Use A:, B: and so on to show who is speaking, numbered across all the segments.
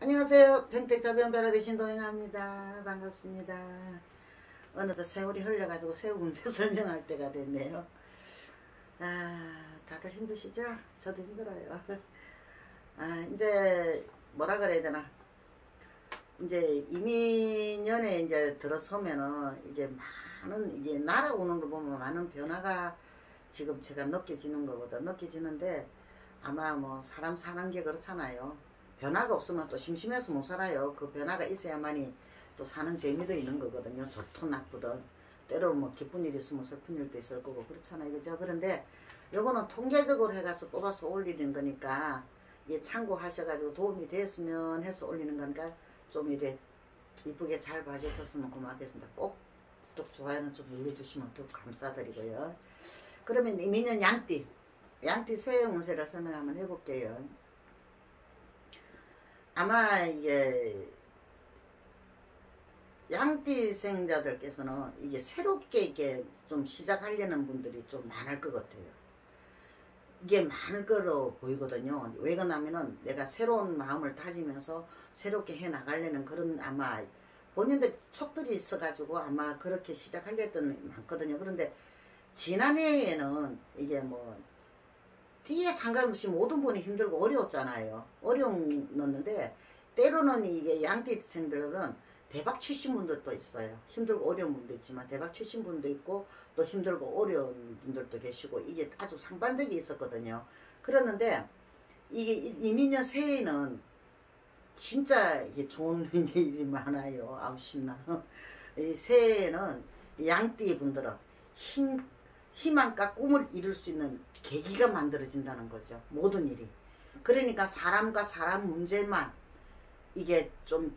A: 안녕하세요. 평택자변별화 되신 도영아입니다. 반갑습니다. 어느덧 세월이 흘려가지고 새우 운세 설명할 때가 됐네요. 다들 힘드시죠? 저도 힘들어요. 이제 뭐라 그래야 되나? 이제 이민년에 이제 들어서면은 이게 이게 날아오는 걸 보면 많은 변화가 지금 제가 느껴지는 거거든. 느껴지는데 아마 뭐 사람 사는 게 그렇잖아요. 변화가 없으면 또 심심해서 못 살아요. 그 변화가 있어야만이 또 사는 재미도 있는 거거든요. 좋든 나쁘든. 때로는 뭐 기쁜 일이 있으면 슬픈 일도 있을 거고 그렇잖아요. 그죠? 그런데 요거는 통계적으로 해가서 뽑아서 올리는 거니까 이게 참고하셔가지고 도움이 됐으면 해서 올리는 거니까 좀 이래 이쁘게 잘 봐주셨으면 고맙겠습니다. 꼭 구독, 좋아요는 좀 눌러주시면 더 감사드리고요. 그러면 이민년 양띠 새해 운세를 설명 한번 해볼게요. 아마 이게 양띠생자들께서는 이게 새롭게 이게 좀 시작하려는 분들이 좀 많을 것 같아요. 이게 많을 거로 보이거든요. 왜 그러냐면은 내가 새로운 마음을 다지면서 새롭게 해 나가려는 그런 아마 본인들 촉들이 있어가지고 아마 그렇게 시작하려 했던 많거든요. 그런데 지난해에는 이게 뭐 뒤에 상관없이 모든 분이 힘들고 어려웠잖아요. 어려웠는데 때로는 이게 양띠생들은 대박 치신 분들도 있어요. 힘들고 어려운 분도 있지만 대박 치신 분도 있고 또 힘들고 어려운 분들도 계시고 이게 아주 상반되게 있었거든요. 그랬는데 이게 이민년 새해에는 진짜 이게 좋은 일이 많아요. 아우 신나. 이 새해에는 양띠 분들은 희망과 꿈을 이룰 수 있는 계기가 만들어진다는 거죠. 모든 일이. 그러니까 사람과 사람 문제만 이게 좀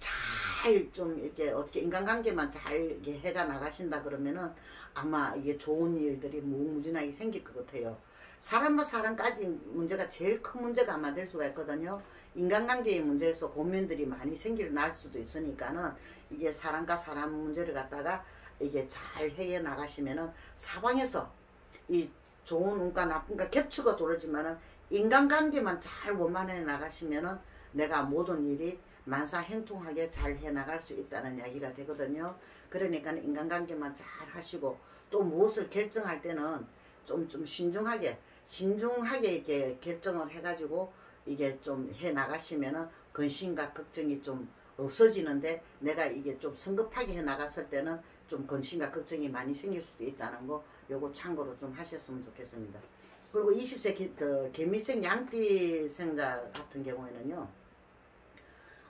A: 이렇게 어떻게 인간관계만 잘 이게 해가 나가신다 그러면은 아마 이게 좋은 일들이 무궁무진하게 생길 것 같아요. 사람과 사람까지 문제가 제일 큰 문제가 아마 될 수가 있거든요. 인간관계의 문제에서 고민들이 많이 날 수도 있으니까는 이게 사람과 사람 문제를 갖다가 이게 잘 해외 나가시면은 사방에서 이 좋은 운과 나쁜가 겹치고 돌아지만은 인간관계만 잘 원만해 나가시면은 내가 모든 일이 만사형통하게 잘 해 나갈 수 있다는 이야기가 되거든요. 그러니까 인간관계만 잘 하시고 또 무엇을 결정할 때는 좀 신중하게 이렇게 결정을 해가지고 이게 좀 해 나가시면은 근심과 걱정이 좀 없어지는데 내가 이게 좀 성급하게 해 나갔을 때는 좀 근심과 걱정이 많이 생길 수도 있다는 거 요거 참고로 좀 하셨으면 좋겠습니다. 그리고 20세 개미생 양띠생자 같은 경우에는요.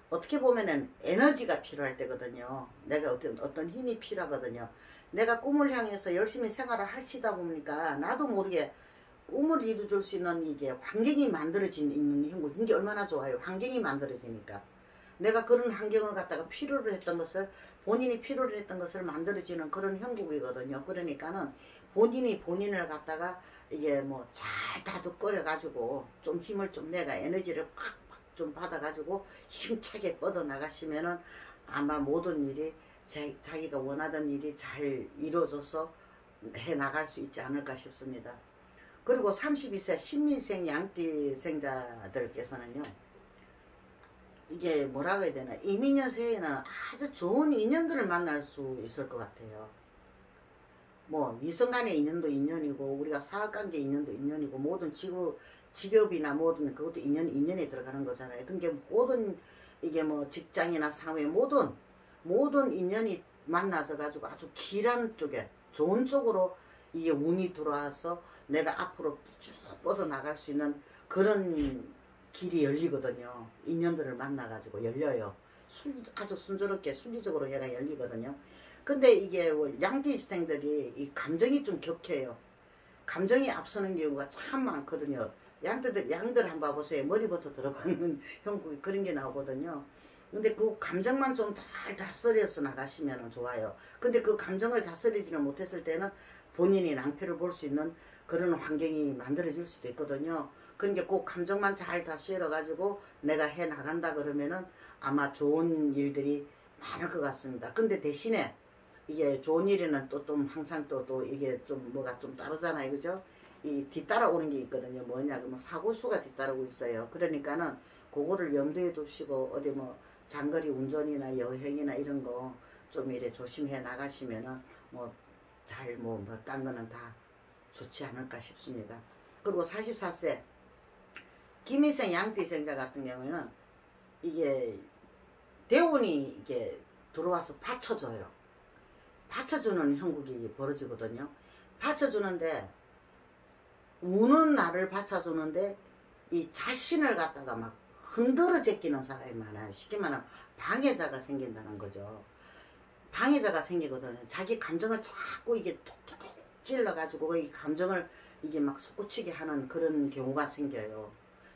A: 어떻게 보면은 에너지가 필요할 때거든요. 내가 어떤 힘이 필요하거든요. 내가 꿈을 향해서 열심히 생활을 하시다 보니까 나도 모르게 꿈을 이루어줄 수 있는 이게 환경이 있는 형국. 이게 얼마나 좋아요. 환경이 만들어지니까. 내가 그런 환경을 갖다가 본인이 필요로 했던 것을 만들어지는 그런 형국이거든요. 그러니까는 본인이 본인을 갖다가 이게 뭐 잘 다독거려 가지고 좀 힘을 좀 내가 에너지를 팍팍 좀 받아가지고 힘차게 뻗어 나가시면은 아마 모든 일이 자기가 원하던 일이 잘 이루어져서 해 나갈 수 있지 않을까 싶습니다. 그리고 32세 신민생 양띠생자들께서는요. 이게 뭐라고 해야 되나 이민년 새해에는 아주 좋은 인연들을 만날 수 있을 것 같아요. 뭐 이성간의 인연도 인연이고 우리가 사업관계 인연도 인연이고 모든 직업이나 모든 그것도 인연에 들어가는 거잖아요. 그러니까 모든 이게 뭐 직장이나 사회 모든 인연이 만나서 가지고 아주 길한 쪽에 좋은 쪽으로 이게 운이 들어와서 내가 앞으로 쭉 뻗어 나갈 수 있는 그런 길이 열리거든요. 인연들을 만나 가지고 열려요. 아주 순조롭게 순리적으로 얘가 열리거든요. 근데 이게 양띠생들이 이 감정이 좀 격해요. 감정이 앞서는 경우가 참 많거든요. 양들 한번 봐보세요. 머리부터 들어가는 형국이 그런 게 나오거든요. 근데 그 감정만 좀 잘 다스려서 나가시면 좋아요. 근데 그 감정을 다스리지를 못했을 때는 본인이 낭패를 볼 수 있는 그런 환경이 만들어질 수도 있거든요. 그러니까 그 감정만 잘 다스려 가지고 내가 해 나간다 그러면은 아마 좋은 일들이 많을 것 같습니다. 근데 대신에 이게 좋은 일에는 또 좀 항상 또 이게 좀 뭐가 좀 다르잖아요. 그죠? 이 뒤따라오는 게 있거든요. 뭐냐 그러면 사고수가 뒤따르고 있어요. 그러니까는 그거를 염두에 두시고 어디 뭐 장거리 운전이나 여행이나 이런 거 좀 이래 조심해 나가시면은 뭐 잘 뭐 딴 거는 다 좋지 않을까 싶습니다. 그리고 44세 김일성 양띠생자 같은 경우에는 이게 대운이 이게 들어와서 받쳐줘요. 받쳐주는 형국이 벌어지거든요. 받쳐주는데 우는 나를 받쳐주는데 이 자신을 갖다가 막 흔들어 제끼는 사람이 많아요. 쉽게 말하면 방해자가 생긴다는 거죠. 방해자가 생기거든요. 자기 감정을 자꾸 이게 톡톡톡 찔러가지고 이 감정을 이게 막 솟구치게 하는 그런 경우가 생겨요.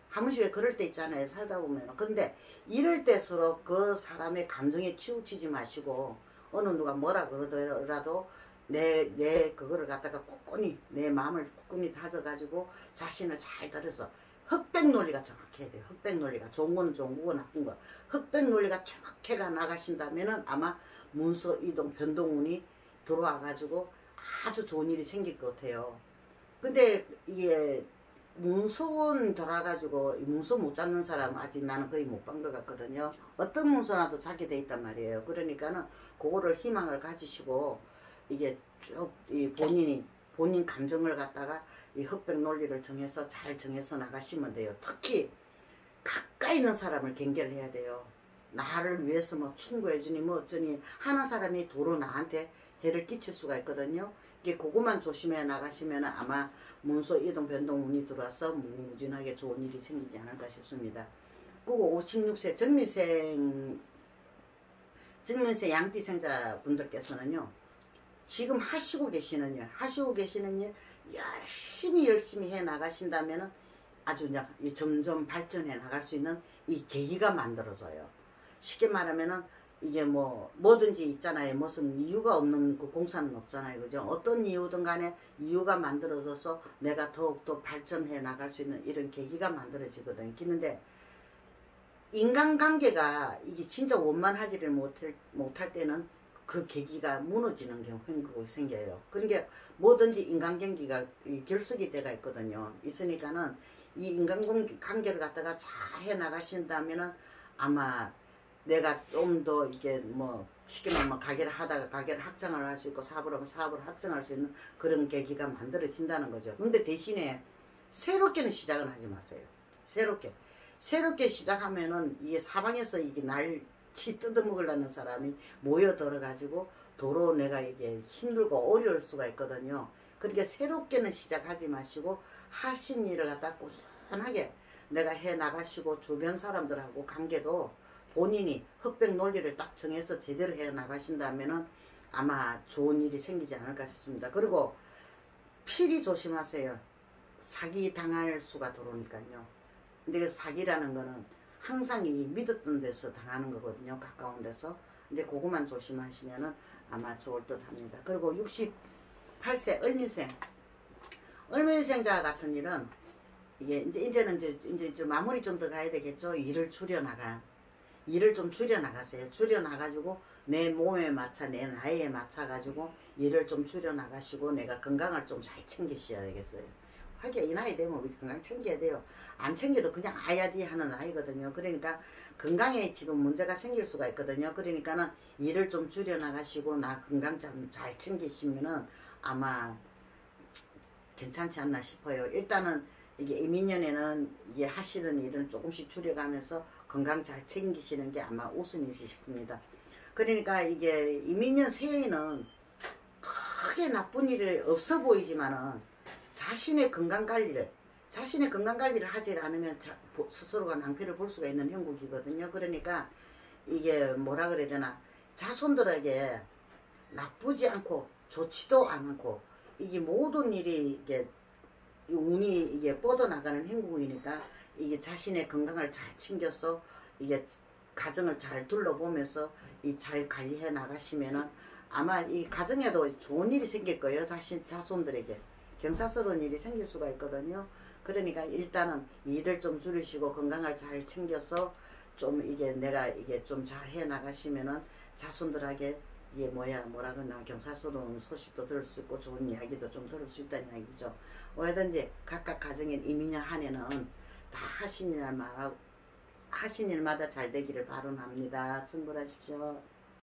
A: 한 번씩 왜 그럴 때 있잖아요. 살다 보면. 근데 이럴 때수록 그 사람의 감정에 치우치지 마시고 어느 누가 뭐라 그러더라도 내 그거를 갖다가 꿋꿋이 내 마음을 꿋꿋이 다져가지고 자신을 잘 들어서 흑백 논리가 정확해야 돼요. 흑백 논리가 좋은 거는 좋은 거고 나쁜 거. 흑백 논리가 정확해가 나가신다면은 아마 문서 이동 변동운이 들어와가지고 아주 좋은 일이 생길 것 같아요. 근데 이게 문서운 돌아가지고 문서 못 잡는 사람 아직 나는 거의 못 본 것 같거든요. 어떤 문서라도 잡게 돼 있단 말이에요. 그러니까는 그거를 희망을 가지시고 이게 쭉 이 본인 감정을 갖다가 이 흑백 논리를 정해서 잘 정해서 나가시면 돼요. 특히 가까이 있는 사람을 경계해야 돼요. 나를 위해서 뭐 충고해주니 뭐 어쩌니 하는 사람이 도로 나한테 해를 끼칠 수가 있거든요. 이게 그것만 조심해 나가시면 아마 문서 이동 변동 운이 들어와서 무궁무진하게 좋은 일이 생기지 않을까 싶습니다. 그리고 56세 정민세 양띠생자 분들께서는요. 지금 하시고 계시는 일 열심히 해 나가신다면 아주 이제 점점 발전해 나갈 수 있는 이 계기가 만들어져요. 쉽게 말하면은 이게 뭐 뭐든지 있잖아요. 무슨 이유가 없는 그 공사는 없잖아요. 그죠? 어떤 이유든 간에 이유가 만들어져서 내가 더욱더 발전해 나갈 수 있는 이런 계기가 만들어지거든요. 근데 인간관계가 이게 진짜 원만하지를 못할 때는 그 계기가 무너지는 경우가 생겨요. 그러니까 뭐든지 인간관계가 결속이 돼가 있거든요. 있으니까는 이 인간관계를 갖다가 잘 해 나가신다면은 아마 내가 좀 더 이게 뭐 쉽게 말하면 가게를 하다가 가게를 확장을 할 수 있고 사업을 하면 사업을 확장할 수 있는 그런 계기가 만들어진다는 거죠. 근데 대신에 새롭게는 시작은 하지 마세요. 새롭게 시작하면은 이게 사방에서 이게 날치 뜯어먹으려는 사람이 모여들어 가지고 도로 내가 이게 힘들고 어려울 수가 있거든요. 그러니까 새롭게는 시작하지 마시고 하신 일을 갖다 꾸준하게 내가 해 나가시고 주변 사람들하고 관계도 본인이 흑백 논리를 딱 정해서 제대로 해 나가신다면은 아마 좋은 일이 생기지 않을까 싶습니다. 그리고 필히 조심하세요. 사기 당할 수가 들어오니까요. 근데 그 사기라는 거는 항상 이 믿었던 데서 당하는 거거든요. 가까운 데서. 근데 그것만 조심하시면은 아마 좋을 듯 합니다. 그리고 68세 을미생자 같은 일은 이게 이제는 마무리 좀 더 가야 되겠죠. 일을 좀 줄여나가세요. 줄여나가지고 내 몸에 맞춰 내 나이에 맞춰가지고 일을 좀 줄여나가시고 내가 건강을 좀 잘 챙기셔야 되겠어요. 하긴 이 나이 되면 우리 건강 챙겨야 돼요. 안 챙겨도 그냥 아야디 하는 나이거든요. 그러니까 건강에 지금 문제가 생길 수가 있거든요. 그러니까는 일을 좀 줄여나가시고 나 건강 좀 잘 챙기시면은 아마 괜찮지 않나 싶어요. 일단은 이게 이민년에는 이게 하시던 일은 조금씩 줄여가면서 건강 잘 챙기시는 게 아마 우선이시 싶습니다. 그러니까 이게 이민년 새해에는 크게 나쁜 일이 없어 보이지만은 자신의 건강 관리를 하지 않으면 스스로가 낭패를 볼 수가 있는 형국이거든요. 그러니까 이게 뭐라 그래야 되나 자손들에게 나쁘지 않고 좋지도 않고 이게 모든 일이 이게 운이 이게 뻗어나가는 행국이니까 이게 자신의 건강을 잘 챙겨서 이게 가정을 잘 둘러보면서 이 잘 관리해 나가시면은 아마 이 가정에도 좋은 일이 생길 거예요. 자손들에게 경사스러운 일이 생길 수가 있거든요. 그러니까 일단은 일을 좀 줄이시고 건강을 잘 챙겨서 좀 이게 내가 이게 좀 잘 해 나가시면은 자손들에게 이게 뭐라 그러나 경사스러운 소식도 들을 수 있고 좋은 이야기도 좀 들을 수 있다는 이야기죠. 뭐든지 각각 가정인 이민년 한 해는 다 하신 일 말하고 하신 일마다 잘 되기를 바람합니다. 승부하십시오.